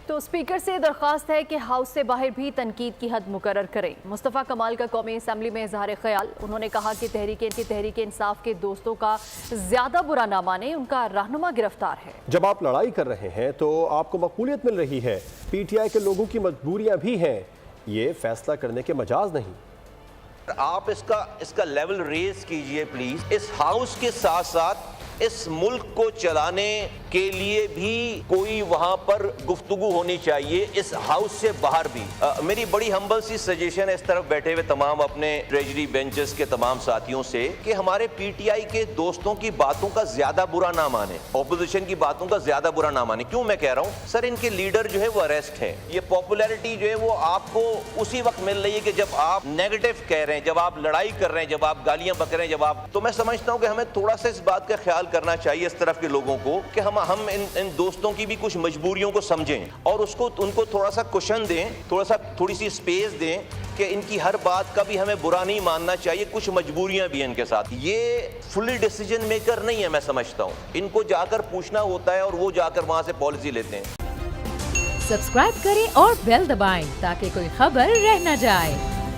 تو اسپیکر سے درخواست ہے کہ ہاؤس سے باہر بھی تنقید کی حد مقرر کریں۔ مصطفیٰ کمال کا قومی اسمبلی میں اظہار خیال۔ انہوں نے کہا کہ تحریک انصاف کے دوستوں کا زیادہ برا نہ مانیں، ان کا رہنما گرفتار ہے۔ جب آپ لڑائی کر رہے ہیں تو آپ کو مقبولیت مل رہی ہے، پی ٹی آئی کے لوگوں کی مجبوریاں بھی ہیں، یہ فیصلہ کرنے کے مجاز نہیں۔ آپ اس کا لیول ریز کیجئے پلیز۔ اس ہاؤس کے ساتھ ساتھ اس ملک کو چلانے کے لیے بھی کوئی وہاں پر گفتگو ہونی چاہیے، اس ہاؤس سے باہر بھی۔ میری بڑی ہمبل سی سجیشن ہے اس طرف بیٹھے ہوئے تمام اپنے ٹریجری بینچز کے تمام ساتھیوں سے کہ ہمارے پی ٹی آئی کے دوستوں کی باتوں کا زیادہ برا نہ مانیں، اپوزیشن کی باتوں کا زیادہ برا نہ مانیں۔ کیوں میں کہہ رہا ہوں؟ سر، ان کے لیڈر جو ہے وہ اریسٹ ہے۔ یہ پاپولیرٹی جو ہے وہ آپ کو اسی وقت مل رہی ہے کہ جب آپ نیگیٹو کہہ رہے ہیں، جب آپ لڑائی کر رہے ہیں، جب آپ گالیاں بک رہے ہیں، جب آپ تو میں سمجھتا ہوں کہ ہمیں تھوڑا سا اس بات کا خیال کرنا چاہیے اس طرف کے لوگوں کو کہ ہم ان دوستوں کی بھی کچھ مجبوریوں کو سمجھیں اور ان کو تھوڑا سا کوشن دیں، تھوڑی سی اسپیس دیں کہ ان کی ہر بات کا بھی ہمیں برا نہیں ماننا چاہیے، کچھ مجبوریاں بھی ہیں ان کے ساتھ۔ یہ فلی ڈیسیجن میکر نہیں ہے، میں سمجھتا ہوں ان کو جا کر پوچھنا ہوتا ہے اور وہ جا کر وہاں سے پالیسی لیتے ہیں۔ سبسکرائب کریں اور بیل دبائیں تاکہ کوئی خبر رہ نہ جائے۔